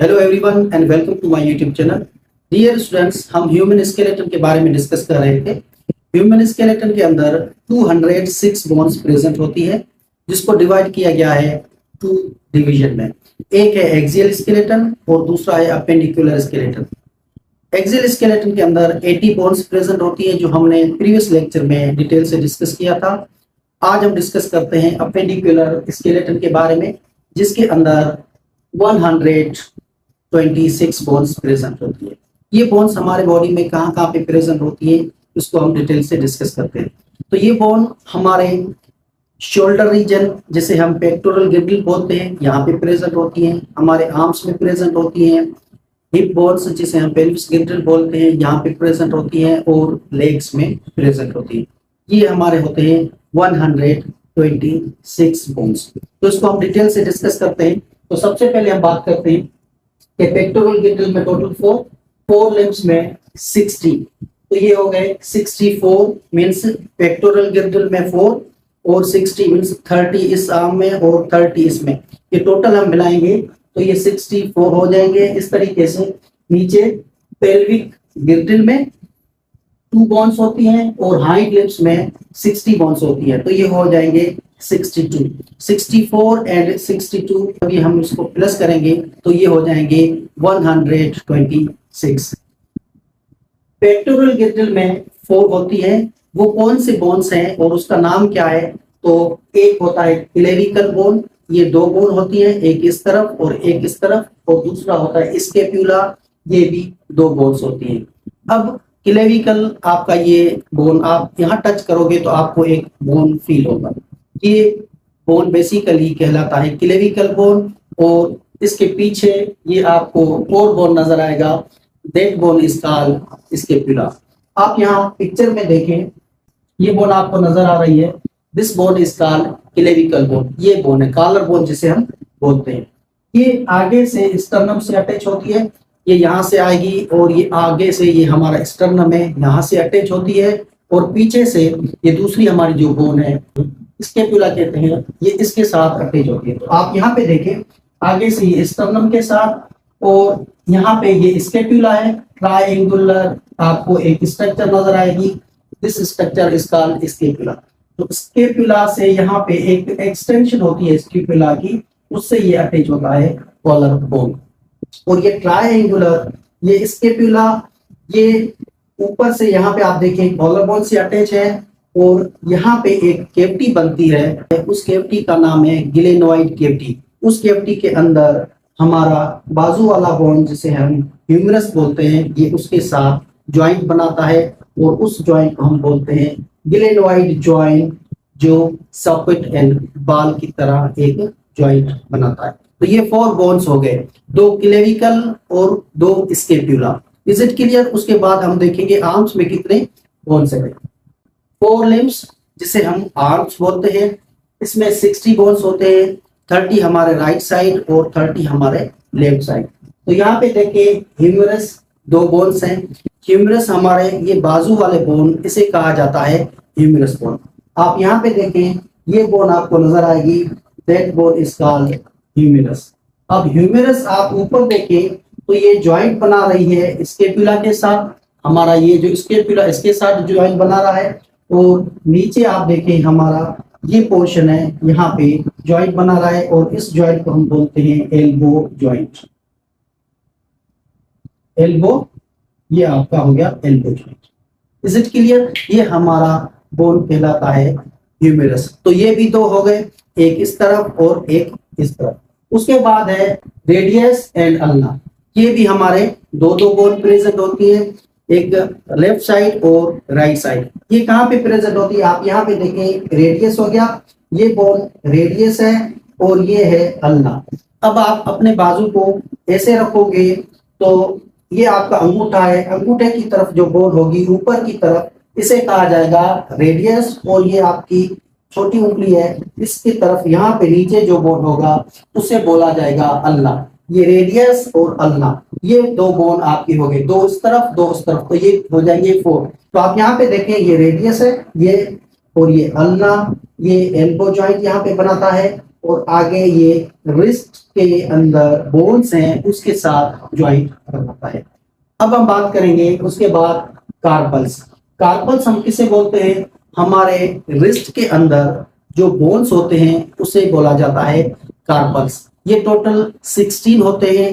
Hello everyone and welcome to my YouTube channel. Dear students, हम human skeleton के बारे में डिस्कस कर रहे थे। ह्यूमन स्केलेटन के अंदर 206 बोन्स प्रेजेंट होती है, जिसको डिवाइड किया गया है टू डिवीजन में। एक है एक्सियल स्केलेटन और दूसरा है अपेंडिकुलर स्केलेटन। एक्सियल स्केलेटन के अंदर 80 बोन्स प्रेजेंट होती है, जो हमने प्रीवियस लेक्चर में डिटेल से डिस्कस किया था। आज हम डिस्कस करते हैं अपेंडिकुलर स्केलेटन के बारे में, जिसके अंदर 126 बोन्स प्रेजेंट होती है। ये बोन्स हमारे बॉडी में कहाँ कहाँ पे प्रेजेंट होती है, इसको हम डिटेल से डिस्कस करते हैं। तो ये बोन हमारे शोल्डर रीजन, जिसे हम पेक्टोरल गिर्डल बोलते हैं, यहाँ पे प्रेजेंट होती हैं। हमारे आर्म्स में प्रेजेंट होती हैं। हिप बोन्स, जिसे हम पेल्विस गिर्डल बोलते हैं, यहाँ पे प्रेजेंट होती हैं और लेग्स में प्रेजेंट होती है। ये हमारे होते हैं 126 बोन्स। तो इसको हम डिटेल से डिस्कस करते हैं। तो सबसे पहले हम बात करते हैं कि पेक्टोरल गिर्डल में टोटल 4 लिम्स में 60, तो ये हो गए 64 मीन्स पेक्टोरल गिर्डल में 4 और 60 मीन्स 30 इस आर्म में और 30 इसमें। ये टोटल हम मिलाएंगे तो ये 64 हो जाएंगे। इस तरीके से नीचे पेल्विक गिर्डल में 2 बोन्स होती हैं और हाइंड लिम्स में 60 बोन्स होती है, तो ये हो जाएंगे 62। 64 एंड 62 अभी हम इसको प्लस करेंगे तो ये हो जाएंगे 126। पेक्टोरल गिर्डल में 4 होती है। वो कौन से बोन्स हैं और उसका नाम क्या है? तो एक होता है क्लेविकल बोन, ये 2 बोन होती है, एक इस तरफ और एक इस तरफ, और दूसरा होता है स्कैपुला, ये भी 2 बोन्स होती हैं। अब क्लेविकल आपका ये बोन आप यहाँ टच करोगे तो आपको एक बोन फील होगा। ये बोन बेसिकली कहलाता है क्लेविकल बोन, और इसके पीछे ये आपको और बोन नजर आएगा, that bone is called scapula. आप यहाँ पिक्चर में देखें, ये बोन आपको नजर आ रही है, this bone is called clavicle bone. ये बोन है कॉलर बोन जिसे हम बोलते हैं। ये आगे से स्टर्नम से अटैच होती है, ये यहाँ से आएगी और ये आगे से ये हमारा स्टर्नम है, यहाँ से अटैच होती है, और पीछे से ये दूसरी हमारी जो बोन है स्कैपुला कहते हैं, ये इसके साथ अटैच होती है। तो आप यहाँ पे देखें, आगे से ये स्टर्नम के साथ और यहाँ पे ये स्कैपुला है। ट्रायंगुलर आपको एक स्ट्रक्चर नजर आएगी, this structure is called scapula. तो स्कैपुला से यहाँ पे एक एक्सटेंशन होती है स्कैपुला की, उससे ये अटैच होता है कॉलर बोन। और ये ट्रायंगुलर, ये स्कैपुला, ये ऊपर से यहाँ पे आप देखें कॉलर बोन से अटैच है, और यहाँ पे एक कैविटी बनती है, उस कैविटी का नाम है ग्लेनोइड कैविटी। उस कैविटी के अंदर हमारा बाजू वाला बोन, जिसे हम ह्यूमरस बोलते हैं, ये उसके साथ जॉइंट बनाता है, और उस जॉइंट को हम बोलते हैं ग्लेनोइड जॉइंट, जो सॉकेट एंड बॉल की तरह एक जॉइंट बनाता है। तो ये 4 बोन्स हो गए, 2 क्लेविकल और 2 स्कैपुला। Is it clear? उसके बाद हम देखेंगे आर्म्स में कितने बोन्स हैं। 4 लिम्स, जिसे हम आर्म्स बोलते हैं, इसमें 60 बोन्स होते हैं, 30 हमारे राइट साइड और 30 हमारे लेफ्ट साइड। तो यहाँ पे देखिए ह्यूमरस 2 बोन्स हैं। ह्यूमरस हमारे ये बाजू वाले बोन, इसे कहा जाता है ह्यूमरस बोन। आप यहाँ पे देखें, ये बोन आपको नजर आएगी, that bone is called humerus. अब ह्यूमरस आप ऊपर देखें तो ये जॉइंट बना रही है स्कैपुला के साथ। हमारा ये जो स्कैपुला इसके साथ जॉइंट बना रहा है, और नीचे आप देखें हमारा ये पोर्शन है, यहाँ पे जॉइंट बना रहा है, और इस जॉइंट को हम बोलते हैं एल्बो जॉइंट। एल्बो, ये आपका हो गया elbow joint. Is it clear? ये हमारा बोन कहलाता है ह्यूमरस। तो ये भी 2 हो गए, एक इस तरफ और एक इस तरफ। उसके बाद है रेडियस एंड अल्ना। ये भी हमारे 2 बोन प्रेजेंट होती है, एक लेफ्ट साइड और राइट साइड। ये कहाँ पे प्रेजेंट होती है? आप यहाँ पे देखें, रेडियस हो गया, ये बोन रेडियस है, और ये है अल्ना। अब आप अपने बाजू को ऐसे रखोगे तो ये आपका अंगूठा है, अंगूठे की तरफ जो बोन होगी ऊपर की तरफ, इसे कहा जाएगा रेडियस, और ये आपकी छोटी उंगली है, इसकी तरफ यहाँ पे नीचे जो बोन होगा उसे बोला जाएगा अल्ना। ये रेडियस और अल्ना, ये 2 बोन आपकी हो गई, 2 इस तरफ 2 उस तरफ, तो ये हो जाएंगे 4। तो आप यहाँ पे देखें, ये रेडियस है ये, और ये अल्ना, ये एल्बो जॉइंट यहाँ पे बनाता है, और आगे ये रिस्ट के अंदर बोन्स हैं उसके साथ ज्वाइंट बनाता है। अब हम बात करेंगे उसके बाद कार्पल्स। कार्पल्स हम किसे बोलते हैं? हमारे रिस्ट के अंदर जो बोन्स होते हैं उसे बोला जाता है कार्पल्स। ये टोटल 16 होते हैं,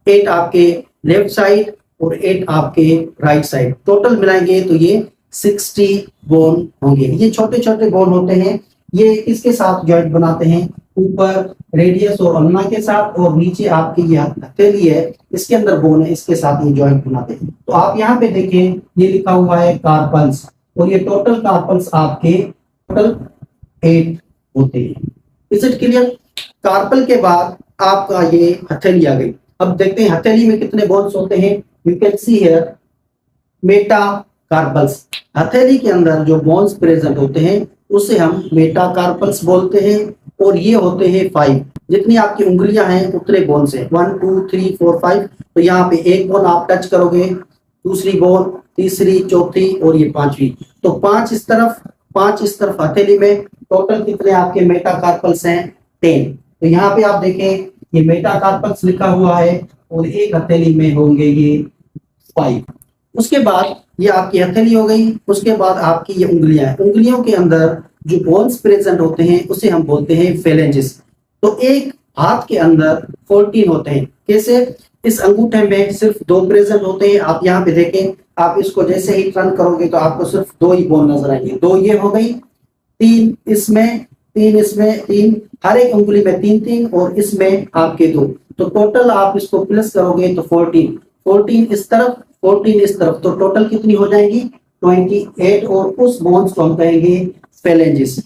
8 आपके लेफ्ट साइड और 8 आपके राइट साइड। टोटल मिलाएंगे तो ये 60 बोन होंगे। ये छोटे छोटे बोन होते हैं, ये इसके साथ जॉइंट बनाते हैं, ऊपर रेडियस और अल्ना के साथ, और नीचे आपकी ये हथेली है इसके अंदर बोन है, इसके साथ ये जॉइंट बनाते हैं। तो आप यहाँ पे देखें ये लिखा हुआ है कार्पल्स, और ये टोटल कार्पल्स आपके टोटल 8 होते हैं। Is it clear? कार्पल के बाद आपका ये हथेली आ गई। अब देखते हैं हथेली में कितने बोन्स होते हैं। You can see here metacarpals. हथेली के अंदर जो बोन्स प्रेजेंट होते हैं उसे हम मेटाकार्पल्स बोलते हैं, और ये होते हैं 5। जितनी आपकी उंगलियां हैं उतने बोन्स हैं, 1 2 3 4 5। तो यहाँ पे एक बोन आप टच करोगे, दूसरी बोन, तीसरी, चौथी और ये 5वीं। तो 5 इस तरफ, 5 इस तरफ हथेली में। टोटल कितने आपके मेटाकार्पल्स हैं? 10। तो यहाँ पे आप देखें ये मेटाकार्पल्स लिखा हुआ है, और एक हथेली में होंगे ये 5। उसके बाद ये आपकी हथेली हो गई। उसके बाद आपकी ये उंगलियां, उंगलियों के अंदर जो बोन्स प्रेजेंट होते हैं उसे हम बोलते हैं फेलेंजेस। तो एक हाथ के अंदर 14 होते हैं। कैसे? इस अंगूठे में सिर्फ 2 प्रेजेंट होते हैं। आप यहाँ पे देखें, आप इसको जैसे ही टर्न करोगे तो आपको सिर्फ 2 ही बोन नजर आएंगे। 2 ये हो गई, 3 इसमें, 3 इसमें, 3 हर एक उंगली में 3 और इसमें आपके 2। तो टोटल आप इसको प्लस करोगे तो 14 इस तरफ, 14 इस तरफ, तो टोटल कितनी हो जाएगी? 28। और उस बोन्स को हम कहेंगे फेलेंजेस।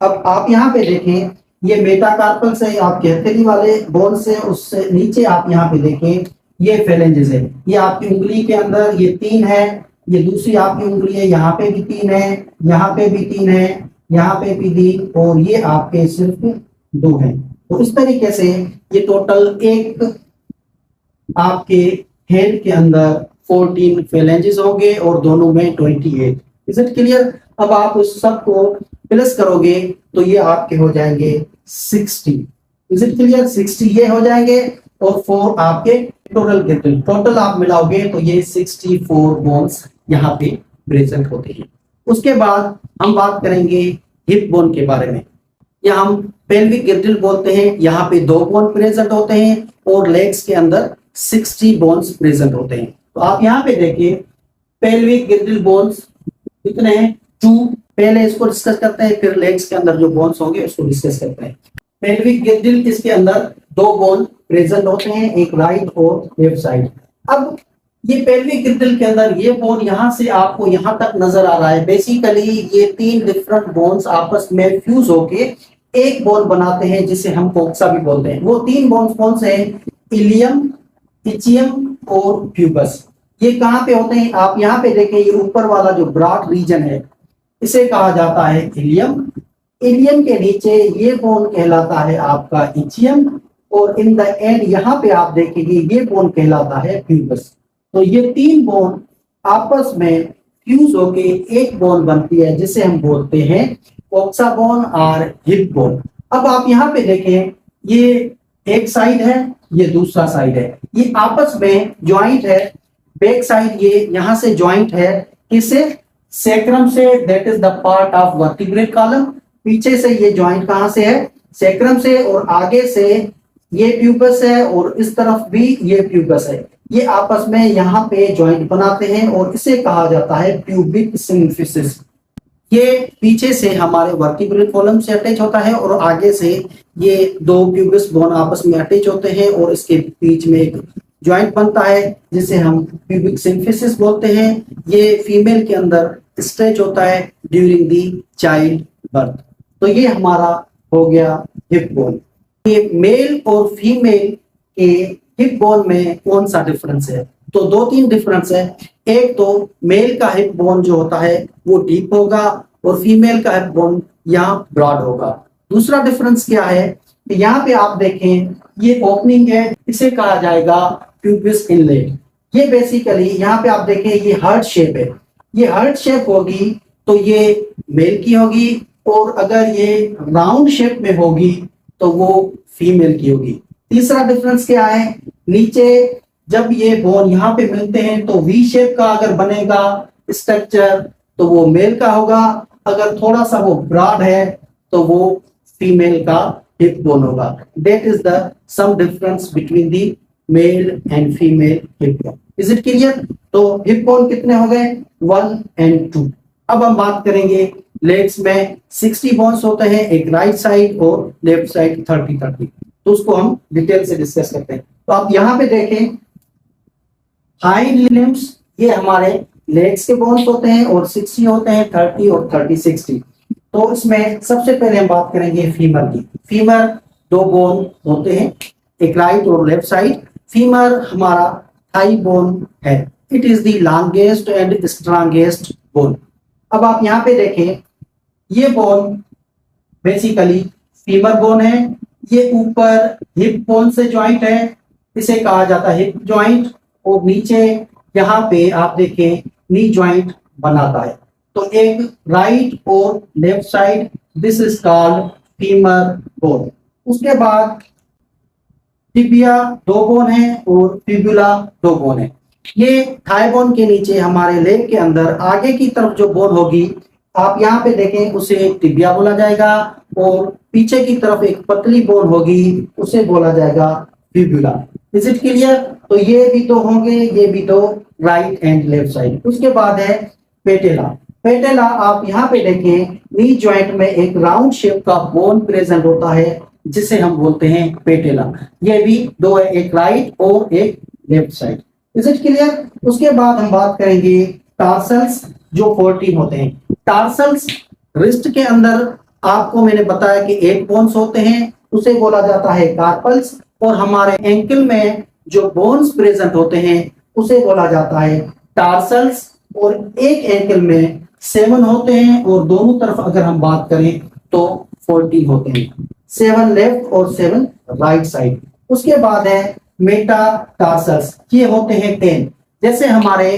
अब आप यहाँ पे देखें ये मेटाकार्पल्स है, आपके हथेली वाले बोन्स है, उससे नीचे आप यहाँ पे देखें ये फेलेंजेस है। ये आपकी उंगली के अंदर ये 3 है, ये दूसरी आपकी उंगली है, यहाँ पे भी 3 है, यहाँ पे भी 3 है, यहाँ पे भी 3, और ये आपके सिर्फ 2 है। तो इस तरीके से ये टोटल एक आपके हेड के अंदर 14 फेलेंजेस होंगे और दोनों में 28। Is it clear? अब आप उस सब को प्लस करोगे तो ये आपके हो जाएंगे 60। Is it clear? 60 ये हो जाएंगे और 4 आपके टोटल गिरते। टोटल आप मिलाओगे तो ये 64 बोन्स यहाँ पे प्रेजेंट होते हैं। उसके बाद हम बात करेंगे हिप बोन के बारे में। या हम पेल्विक गिर्डल बोलते हैं। यहाँ पे 2 बोन प्रेजेंट होते हैं और लेग्स के अंदर 60 बोन्स प्रेजेंट होते हैं। तो आप यहाँ पे देखिए पेल्विक गिर्डल बोन्स कितने हैं? 2। पहले इसको डिस्कस करते हैं, फिर लेग्स के अंदर जो बोन्स होंगे उसको डिस्कस करते हैं। पेल्विक गिर्डल इसके अंदर 2 बोन प्रेजेंट होते हैं, एक राइट और लेफ्ट साइड। अब ये पेल्विक गिर्डल के अंदर ये बोन यहाँ से आपको यहाँ तक नजर आ रहा है। बेसिकली ये 3 डिफरेंट बोन्स आपस में फ्यूज होके एक बोन बनाते हैं जिसे हम कोक्सा भी बोलते हैं। वो 3 बोन्स कौन से हैं? इलियम, इचियम और प्यूबस। ये कहाँ पे होते हैं? आप यहाँ पे देखें, ये ऊपर वाला जो ब्रॉड रीजन है इसे कहा जाता है इलियम। इलियम के नीचे ये बोन कहलाता है आपका इचियम, और इन द एंड यहाँ पे आप देखेंगे ये बोन कहलाता है प्यूबस। तो ये 3 बोन आपस में फ्यूज होके एक बोन बनती है जिसे हम बोलते हैं कोक्सा बोन और हिप बोन। अब आप यहाँ पे देखें, ये एक साइड है, ये दूसरा साइड है, ये आपस में ज्वाइंट है। बैक साइड ये यहाँ से ज्वाइंट है, किससे? सैक्रम से, that is the part of vertebrate column. पीछे से ये ज्वाइंट कहाँ से है? सैक्रम से, और आगे से ये प्यूबस है, और इस तरफ भी ये प्यूबस है। ये आपस में यहाँ पे ज्वाइंट बनाते हैं और इसे कहा जाता है प्यूबिक सिम्फिसिस। ये पीछे से हमारे वर्टिब्रल कॉलम से अटैच होता है और आगे से ये 2 प्यूबिस बोन आपस में अटैच होते हैं और इसके बीच में एक ज्वाइंट बनता है जिसे हम प्यूबिक सिम्फिसिस बोलते हैं। ये फीमेल के अंदर स्ट्रेच होता है ड्यूरिंग दी चाइल्ड बर्थ। तो ये हमारा हो गया हिप बोन। ये मेल और फीमेल के हिप बोन में कौन सा डिफरेंस है? तो 2-3 डिफरेंस है। एक तो मेल का हिप बोन जो होता है वो डीप होगा और फीमेल का हिप बोन यहाँ ब्रॉड होगा। दूसरा डिफरेंस क्या है? यहाँ पे आप देखें ये ओपनिंग है, इसे कहा जाएगा प्यूबिस इनलेट। ये बेसिकली यहाँ पे आप देखें ये हार्ट शेप है। ये हार्ट शेप होगी तो ये मेल की होगी, और अगर ये राउंड शेप में होगी तो वो फीमेल की होगी। तीसरा डिफरेंस क्या है, नीचे जब ये बोन यहाँ पे मिलते हैं तो वी शेप का अगर बनेगा स्ट्रक्चर तो वो मेल का होगा, अगर थोड़ा सा वो ब्रॉड है तो वो फीमेल का हिप बोन होगा। That is the some difference between the male and female hip bone. Is it clear? तो हिप बोन कितने हो गए, 1 and 2। अब हम बात करेंगे लेग्स में 60 बोन्स होते हैं, एक राइट साइड और लेफ्ट साइड 30। तो उसको हम डिटेल से डिस्कस करते हैं। तो आप यहाँ पे देखें, हाइंड लिम्स ये हमारे लेग्स के बोन्स होते हैं और 60 होते हैं, 30 और 30-60। तो इसमें सबसे पहले हम बात करेंगे फीमर की। फीमर 2 बोन होते हैं, एक राइट और लेफ्ट साइड। फीमर हमारा थाई बोन है, it is the longest and strongest bone. अब आप यहाँ पे देखें, ये बोन बेसिकली फीमर बोन है, ये ऊपर हिप बोन से ज्वाइंट है, इसे कहा जाता है हिप ज्वाइंट, और नीचे यहाँ पे आप देखें नी ज्वाइंट बनाता है। तो एक राइट और left side, this is called femur bone. उसके बाद टिबिया 2 बोन है और फिबुला 2 बोन है। ये थाई बोन के नीचे हमारे लेग के अंदर आगे की तरफ जो बोन होगी, आप यहाँ पे देखें, उसे टिबिया बोला जाएगा, और पीछे की तरफ एक पतली बोन होगी, उसे बोला जाएगा फिबुला। Is it clear? तो ये भी 2 होंगे, ये भी 2, राइट एंड लेफ्ट साइड। उसके बाद है पेटेला। पेटेला आप यहाँ पे देखें, नी ज्वाइंट में एक राउंड शेप का बोन प्रेजेंट होता है, जिसे हम बोलते हैं पेटेला। ये भी 2 है, एक राइट और एक left side. Is it clear? उसके बाद हम बात करेंगे टार्सल्स, जो 14 होते हैं। टार्सल्स रिस्ट के अंदर आपको मैंने बताया कि 8 बोन्स होते हैं, उसे बोला जाता है कार्पल्स, और हमारे एंकल में जो बोन्स प्रेजेंट होते हैं उसे बोला जाता है टार्सल्स। और एक एंकल में 7 होते हैं, और दोनों तरफ अगर हम बात करें तो 14 होते हैं, 7 लेफ्ट और 7 राइट साइड। उसके बाद है मेटाटार्सल्स, ये होते हैं 10। जैसे हमारे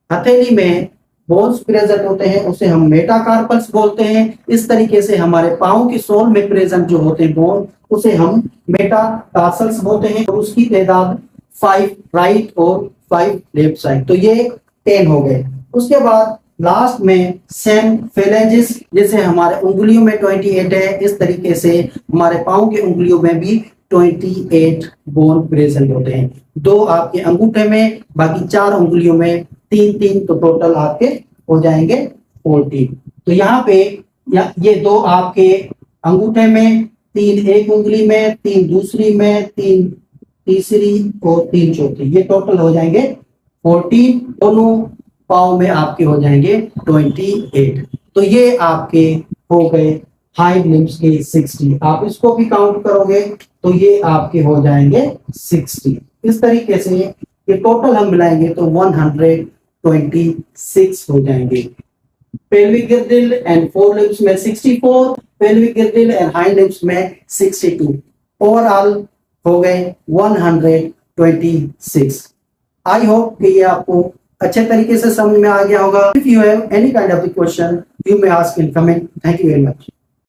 हथेली में बोन्स प्रेजेंट होते हैं उसे हम मेटाकार्पल्स बोलते हैं, इस तरीके से हमारे पांव की सोल में प्रेजेंट जो होते हैं बोन, उसे हम मेटाटार्सल्स बोलते हैं, और उसकी तादाद 5 राइट और 5 लेफ्ट साइड। तो ये 10 हो गए। उसके बाद लास्ट में सेम फेलेंजिस, जैसे हमारे उंगलियों में 28 है, इस तरीके से हमारे पांव के उंगलियों में भी 28 बोन प्रेजेंट होते हैं। 2 आपके अंगूठे में, बाकी 4 उंगलियों में 3-3, तो टोटल आपके हो जाएंगे 14। तो यहाँ पे ये 2 आपके अंगूठे में, 3 एक उंगली में, 3 दूसरी में, 3 तीसरी और 3 चौथी, ये टोटल हो जाएंगे 14। दोनों पाँव में आपके हो जाएंगे 28। तो ये आपके हो गए हाइंड लिम्स के 60। आप इसको भी काउंट करोगे तो ये आपके हो जाएंगे 60। इस तरीके से ये टोटल हम मिलाएंगे तो 126 हो जाएंगे। पेल्विक गिर्दल एंड फोर लिम्स में 64, पेल्विक गिर्दल एंड हाइंड लिम्स में 62, ओवरऑल हो गए 126। आई होप कि ये आपको अच्छे तरीके से समझ में आ गया होगा। If you have any kind of the question, you may ask in comment. Thank you very much.